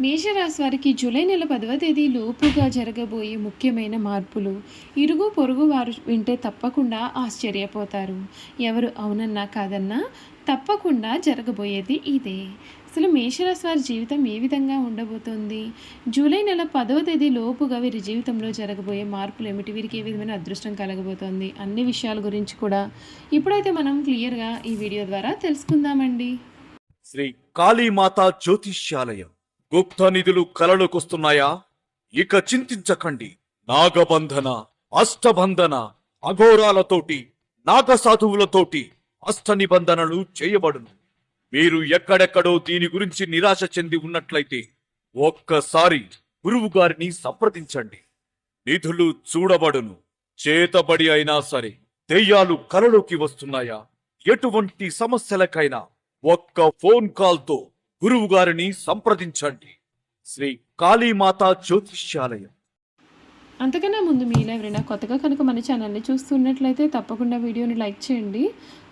మేషరాశి వారికి జూలై నెల 10వ తేదీ లోపుగా జరగబోయే ముఖ్యమైన మార్పులు ఇరుగు పొరుగు వారు వింటే తప్పకుండా ఆశ్చర్యపోతారు. ఎవరు అవునన్నా కాదన్నా తప్పకుండా జరగబోయేది ఇదే. అసలు మేషరాశి వారి జీవితం ఏ విధంగా ఉండబోతోంది? జూలై నెల 10వ తేదీ లోపుగా వీరి జీవితంలో జరగబోయే మార్పులు ఏమిటి? వీరికి ఏ విధమైన అదృష్టం కలగబోతోంది? అన్ని విషయాల గురించి కూడా ఇప్పుడైతే మనం క్లియర్గా ఈ వీడియో ద్వారా తెలుసుకుందామండి. శ్రీ కాళీమాత జ్యోతిష్యాలయం. గుప్త నిధులు కలలోకొస్తున్నాయా? ఇక చింతించకండి. నాగబంధన, అష్టబంధన, అఘోరాలతోటి, నాగసాధువులతోటి అష్ట నిబంధనలు చేయబడును. మీరు ఎక్కడెక్కడో దీని గురించి నిరాశ చెంది ఉన్నట్లయితే ఒక్కసారి గురువు గారిని సంప్రదించండి. నిధులు చూడబడును. చేతబడి అయినా సరే దెయ్యాలు కలలోకి వస్తున్నాయా? ఎటువంటి సమస్యలకైనా ఒక్క ఫోన్ కాల్తో గురువు గారిని సంప్రదించండి. శ్రీ కాళీమాత జ్యోతిష్యాలయం. అంతకన్నా ముందు మీలో ఎవరైనా కొత్తగా కనుక మన ఛానల్ని చూస్తున్నట్లయితే తప్పకుండా వీడియోని లైక్ చేయండి.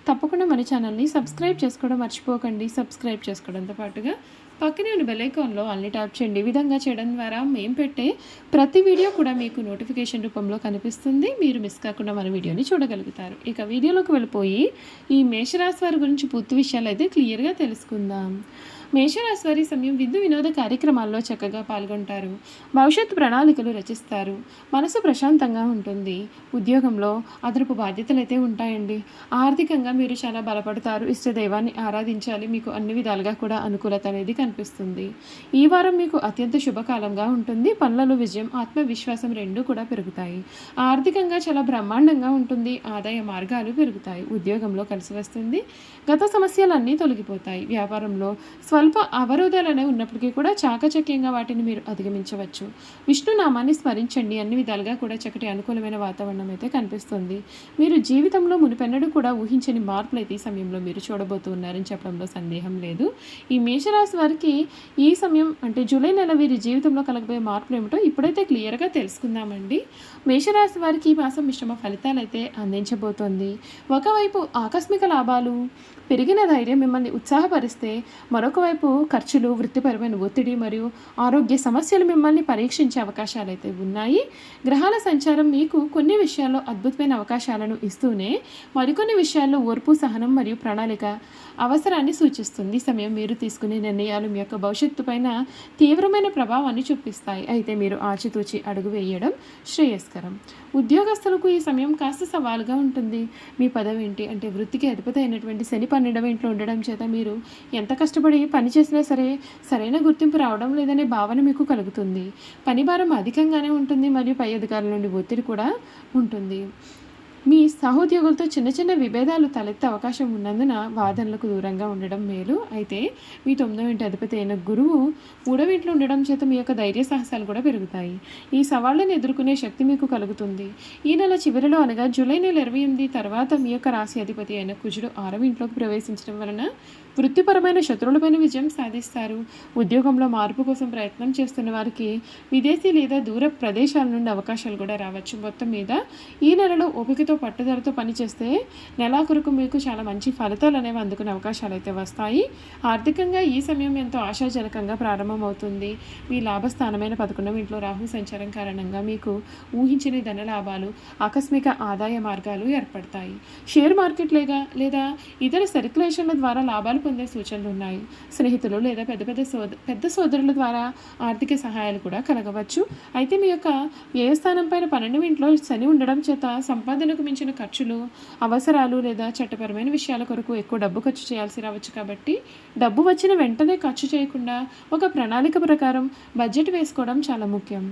తప్పకుండా మన ఛానల్ని సబ్స్క్రైబ్ చేసుకోవడం మర్చిపోకండి. సబ్స్క్రైబ్ చేసుకోవడంతో పాటుగా పక్కనే ఉన్న బెల్ ఐకాన్లో అన్ని ట్యాప్ చేయండి. ఈ విధంగా చేయడం ద్వారా మేము పెట్టే ప్రతి వీడియో కూడా మీకు నోటిఫికేషన్ రూపంలో కనిపిస్తుంది. మీరు మిస్ కాకుండా మన వీడియోని చూడగలుగుతారు. ఇక వీడియోలోకి వెళ్ళిపోయి ఈ మేషరాశి వారి గురించి పూర్తి విషయాలు అయితే క్లియర్గా తెలుసుకుందాం. మేషరాశి వారి సమయం విందు వినోద కార్యక్రమాల్లో చక్కగా పాల్గొంటారు. భవిష్యత్తు ప్రణాళికలు రచిస్తారు. మనసు ప్రశాంతంగా ఉంటుంది. ఉద్యోగంలో అదనపు బాధ్యతలు అయితే ఉంటాయండి. ఆర్థికంగా మీరు చాలా బలపడతారు. ఇష్టదైవాన్ని ఆరాధించాలి. మీకు అన్ని విధాలుగా కూడా అనుకూలత అనేది కనిపిస్తుంది. ఈ వారం మీకు అత్యంత శుభకాలంగా ఉంటుంది. పనులలో విజయం, ఆత్మవిశ్వాసం రెండూ కూడా పెరుగుతాయి. ఆర్థికంగా చాలా బ్రహ్మాండంగా ఉంటుంది. ఆదాయ మార్గాలు పెరుగుతాయి. ఉద్యోగంలో కలిసి వస్తుంది. గత సమస్యలన్నీ తొలగిపోతాయి. వ్యాపారంలో స్వల్ప అవరోధాలనే ఉన్నప్పటికీ కూడా చాకచక్యంగా వాటిని మీరు అధిగమించవచ్చు. విష్ణునామాన్ని స్మరించండి. అన్ని విధాలుగా కూడా చక్కటి అనుకూలమైన వాతావరణం అయితే కనిపిస్తుంది. మీరు జీవితంలో మునిపెన్నడూ కూడా ఊహించని మార్పులు అయితే ఈ సమయంలో మీరు చూడబోతున్నారని చెప్పడంలో సందేహం లేదు. ఈ మేషరాశి వారికి ఈ సమయం అంటే జూలై నెల వీరి జీవితంలో కలగబోయే మార్పులు ఏమిటో ఇప్పుడైతే క్లియర్గా తెలుసుకుందామండి. మేషరాశి వారికి ఈ మాసం మిశ్రమ ఫలితాలు అయితే అందించబోతోంది. ఒకవైపు ఆకస్మిక లాభాలు, పెరిగిన ధైర్యం మిమ్మల్ని ఉత్సాహపరిస్తే, మరొక వైపు ఖర్చులు, వృత్తిపరమైన ఒత్తిడి మరియు ఆరోగ్య సమస్యలు మిమ్మల్ని పరీక్షించే అవకాశాలు అయితే ఉన్నాయి. గ్రహాల సంచారం మీకు కొన్ని విషయాల్లో అద్భుతమైన అవకాశాలను ఇస్తూనే మరికొన్ని విషయాల్లో ఓర్పు, సహనం మరియు ప్రణాళిక అవసరాన్ని సూచిస్తుంది. సమయం మీరు తీసుకునే నిర్ణయాలు మీ యొక్క భవిష్యత్తు పైన తీవ్రమైన ప్రభావాన్ని చూపిస్తాయి. అయితే మీరు ఆచితూచి అడుగు వేయడం శ్రేయస్కరం. ఉద్యోగస్తులకు ఈ సమయం కాస్త సవాలుగా ఉంటుంది. మీ పదవి ఏంటి అంటే వృత్తికి అధిపతి అయినటువంటి శని 12వ ఇంట్లో ఉండడం చేత మీరు ఎంత కష్టపడి పని చేసినా సరే సరైన గుర్తింపు రావడం లేదనే భావన మీకు కలుగుతుంది. పని భారం అధికంగానే ఉంటుంది మరియు పై అధికారుల నుండి ఒత్తిడి కూడా ఉంటుంది. మీ సహోద్యోగులతో చిన్న చిన్న విభేదాలు తలెత్తే అవకాశం ఉన్నందున వాదనలకు దూరంగా ఉండడం మేలు. అయితే మీ 9వ ఇంటి అధిపతి అయిన గురువు 3వ ఇంట్లో ఉండడం చేత మీ యొక్క ధైర్య సాహసాలు కూడా పెరుగుతాయి. ఈ సవాళ్లను ఎదుర్కొనే శక్తి మీకు కలుగుతుంది. ఈ నెల చివరిలో అనగా జూలై నెల 28 తర్వాత మీ యొక్క రాశి అధిపతి అయిన కుజుడు 6వ ఇంట్లోకి ప్రవేశించడం వలన వృత్తిపరమైన శత్రువులపైన విజయం సాధిస్తారు. ఉద్యోగంలో మార్పు కోసం ప్రయత్నం చేస్తున్న వారికి విదేశీ లేదా దూర ప్రదేశాల నుండి అవకాశాలు కూడా రావచ్చు. మొత్తం మీద ఈ నెలలో ఓపికతో పట్టుదలతో పనిచేస్తే నెలాఖరుకు మీకు చాలా మంచి ఫలితాలు అనేవి అందుకునే అవకాశాలు అయితే వస్తాయి. ఆర్థికంగా ఈ సమయం ఎంతో ఆశాజనకంగా ప్రారంభమవుతుంది. మీ లాభస్థానమైన 11వ ఇంట్లో రాహు సంచారం కారణంగా మీకు ఊహించని ధన లాభాలు, ఆకస్మిక ఆదాయ మార్గాలు ఏర్పడతాయి. షేర్ మార్కెట్ లేదా ఇతర సర్క్యులేషన్ల ద్వారా లాభాలు పొందే సూచనలు ఉన్నాయి. స్నేహితులు లేదా పెద్ద సోదరుల ద్వారా ఆర్థిక సహాయాలు కూడా కలగవచ్చు. అయితే మీ యొక్క వ్యయస్థానం పైన 12వ ఇంట్లో శని ఉండడం చేత సంపాదనకు మించిన ఖర్చులు, అవసరాలు లేదా చట్టపరమైన విషయాల కొరకు ఎక్కువ డబ్బు ఖర్చు చేయాల్సి రావచ్చు. కాబట్టి డబ్బు వచ్చిన వెంటనే ఖర్చు చేయకుండా ఒక ప్రణాళిక ప్రకారం బడ్జెట్ వేసుకోవడం చాలా ముఖ్యం.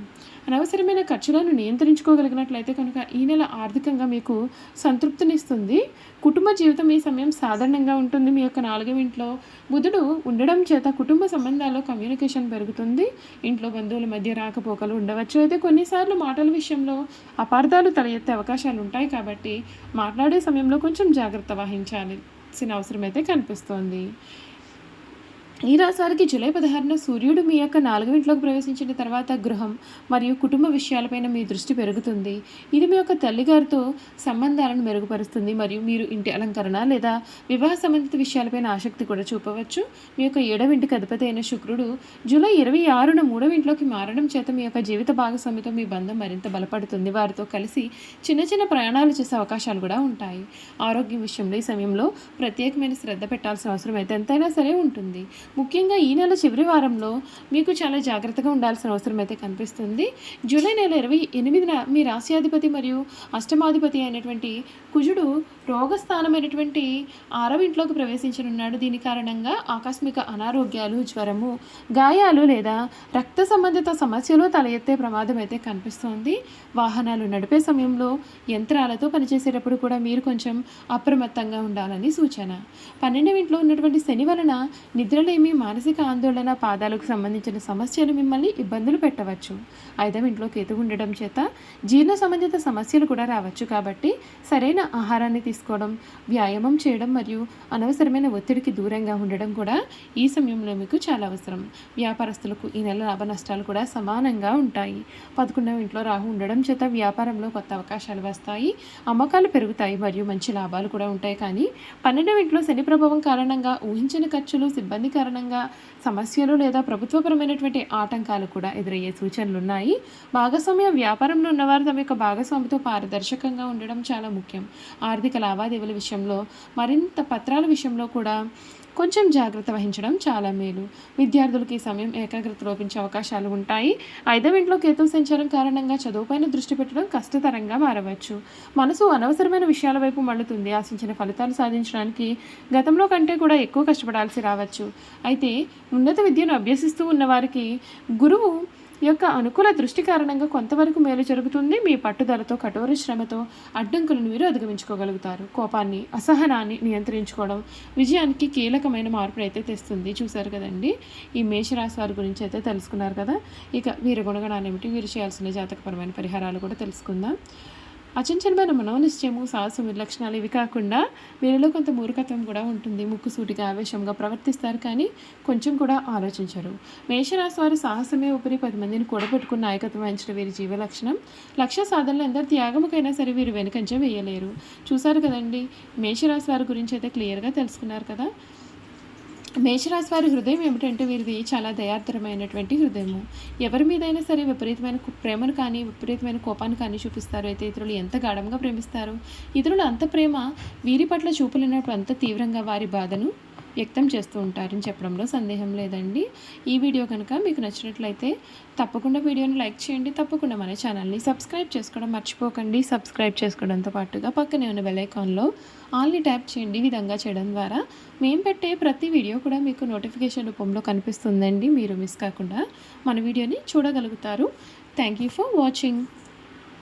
అనవసరమైన ఖర్చులను నియంత్రించుకోగలిగినట్లయితే కనుక ఈ నెల ఆర్థికంగా మీకు సంతృప్తినిస్తుంది. కుటుంబ జీవితం ఈ సమయం సాధారణంగా ఉంటుంది. మీ యొక్క 4వ ఇంట్లో బుధుడు ఉండడం చేత కుటుంబ సంబంధాల్లో కమ్యూనికేషన్ పెరుగుతుంది. ఇంట్లో బంధువుల మధ్య రాకపోకలు ఉండవచ్చు. అయితే కొన్నిసార్లు మాటల విషయంలో అపార్థాలు తల ఎత్తే అవకాశాలు ఉంటాయి. కాబట్టి మాట్లాడే సమయంలో కొంచెం జాగ్రత్త వహించాల్సిన అవసరం అయితే కనిపిస్తోంది. ఈ రాశి వారికి జూలై 16న సూర్యుడు మీ యొక్క 4వ ఇంట్లోకి ప్రవేశించిన తర్వాత గృహం మరియు కుటుంబ విషయాలపైన మీ దృష్టి పెరుగుతుంది. ఇది మీ యొక్క తల్లిగారితో సంబంధాలను మెరుగుపరుస్తుంది మరియు మీరు ఇంటి అలంకరణ లేదా వివాహ సంబంధిత విషయాలపైన ఆసక్తి కూడా చూపవచ్చు. మీ యొక్క 7వ ఇంటికి అధిపతి అయిన శుక్రుడు జూలై 26న 3వ ఇంట్లోకి మారడం చేత మీ యొక్క జీవిత భాగస్వామితో మీ బంధం మరింత బలపడుతుంది. వారితో కలిసి చిన్న చిన్న ప్రయాణాలు చేసే అవకాశాలు కూడా ఉంటాయి. ఆరోగ్యం విషయంలో ఈ సమయంలో ప్రత్యేకమైన శ్రద్ధ పెట్టాల్సిన అవసరం అయితే ఎంతైనా సరే ఉంటుంది. ముఖ్యంగా ఈ నెల చివరి వారంలో మీకు చాలా జాగ్రత్తగా ఉండాల్సిన అవసరం అయితే కనిపిస్తుంది. జూలై నెల 28న మీ రాశ్యాధిపతి మరియు అష్టమాధిపతి అయినటువంటి కుజుడు రోగస్థానమైనటువంటి 6వ ఇంట్లోకి ప్రవేశించనున్నాడు. దీని కారణంగా ఆకస్మిక అనారోగ్యాలు, జ్వరము, గాయాలు లేదా రక్త సంబంధిత సమస్యలు తల ఎత్తే ప్రమాదం అయితే కనిపిస్తోంది. వాహనాలు నడిపే సమయంలో యంత్రాలతో పనిచేసేటప్పుడు కూడా మీరు కొంచెం అప్రమత్తంగా ఉండాలని సూచన. 12వ ఇంట్లో ఉన్నటువంటి శని వలన నిద్రలేమి, మానసిక ఆందోళన, పాదాలకు సంబంధించిన సమస్యలు మిమ్మల్ని ఇబ్బందులు పెట్టవచ్చు. 5వ ఇంట్లో కేతు ఉండడం చేత జీర్ణ సంబంధిత సమస్యలు కూడా రావచ్చు. కాబట్టి సరైన ఆహారాన్ని తీసుకోవడం, వ్యాయామం చేయడం మరియు అనవసరమైన ఒత్తిడికి దూరంగా ఉండడం కూడా ఈ సమయంలో మీకు చాలా అవసరం. వ్యాపారస్తులకు ఈ నెల లాభ నష్టాలు కూడా సమానంగా ఉంటాయి. 11వ ఇంట్లో రాహు ఉండడం చేత వ్యాపారంలో కొత్త అవకాశాలు వస్తాయి, అమ్మకాలు పెరుగుతాయి మరియు మంచి లాభాలు కూడా ఉంటాయి. కానీ 12వ ఇంట్లో శని ప్రభావం కారణంగా ఊహించని ఖర్చులు, సిబ్బంది కారణంగా సమస్యలు లేదా ప్రభుత్వపరమైనటువంటి ఆటంకాలు కూడా ఎదురయ్యే సూచనలు ఉన్నాయి. భాగస్వామ్య వ్యాపారంలో ఉన్నవారు తమ యొక్క భాగస్వామితో పారదర్శకంగా ఉండడం చాలా ముఖ్యం. ఆర్థిక లావాదేవీల విషయంలో, మరింత పత్రాల విషయంలో కూడా కొంచెం జాగ్రత్త వహించడం చాలా మేలు. విద్యార్థులకి ఈ సమయం ఏకాగ్రత లోపించే అవకాశాలు ఉంటాయి. 5వ ఇంట్లో కేతు సంచారం కారణంగా చదువుపైన దృష్టి పెట్టడం కష్టతరంగా మారవచ్చు. మనసు అనవసరమైన విషయాల వైపు మళ్ళుతుంది. ఆశించిన ఫలితాలు సాధించడానికి గతంలో కంటే కూడా ఎక్కువ కష్టపడాల్సి రావచ్చు. అయితే ఉన్నత విద్యను అభ్యసిస్తూ ఉన్నవారికి గురువు యొక్క అనుకూల దృష్టి కారణంగా కొంతవరకు మేలు జరుగుతుంది. మీ పట్టుదలతో, కఠోర శ్రమతో అడ్డంకులను మీరు అధిగమించుకోగలుగుతారు. కోపాన్ని, అసహనాన్ని నియంత్రించుకోవడం విజయానికి కీలకమైన మార్పును అయితే తెస్తుంది. చూశారు కదండి, ఈ మేషరాశి వారి గురించి అయితే తెలుసుకున్నారు కదా. ఇక వీరి గుణగణాలు ఏమిటి, వీరు చేయాల్సిన జాతకపరమైన పరిహారాలు కూడా తెలుసుకుందాం. అచంచలమైన మనోనిశ్చయము, సాహసం, నిర్లక్షణాలు ఇవి కాకుండా వీరిలో కొంత మూర్ఖత్వం కూడా ఉంటుంది. ముక్కుసూటిగా, ఆవేశంగా ప్రవర్తిస్తారు, కానీ కొంచెం కూడా ఆలోచించరు. మేషరాశి వారి సాహసమే ఊపిరి, 10 మందిని కూడబెట్టుకున్న నాయకత్వం వహించడం వీరి జీవ లక్షణం. లక్ష్య సాధనలో ఎందరు త్యాగముకైనా సరే వీరు వెనుకంజ వేయలేరు. చూశారు కదండి, మేషరాశి వారి గురించి అయితే క్లియర్గా తెలుసుకున్నారు కదా. మేషరాశి వారి హృదయం ఏమిటంటే వీరిది చాలా దయార్థరమైనటువంటి హృదయము. ఎవరి మీదైనా సరే విపరీతమైన ప్రేమను కానీ, విపరీతమైన కోపాన్ని కానీ చూపిస్తారు. అయితే ఇతరులు ఎంత గాఢంగా ప్రేమిస్తారు, ఇతరులు అంత ప్రేమ వీరి పట్ల చూపలేనప్పుడు అంత తీవ్రంగా వారి బాధను వ్యక్తం చేస్తూ ఉంటారని చెప్పడంలో సందేహం లేదండి. ఈ వీడియో కనుక మీకు నచ్చినట్లయితే తప్పకుండా వీడియోని లైక్ చేయండి. తప్పకుండా మన ఛానల్ని సబ్స్క్రైబ్ చేసుకోవడం మర్చిపోకండి. సబ్స్క్రైబ్ చేసుకోవడంతో పాటుగా పక్కనే ఉన్న బెల్ ఐకాన్లో ఆల్ని ట్యాప్ చేయండి. ఈ విధంగా చేయడం ద్వారా మేము పెట్టే ప్రతి వీడియో కూడా మీకు నోటిఫికేషన్ రూపంలో కనిపిస్తుందండి. మీరు మిస్ కాకుండా మన వీడియోని చూడగలుగుతారు. Thank you for watching.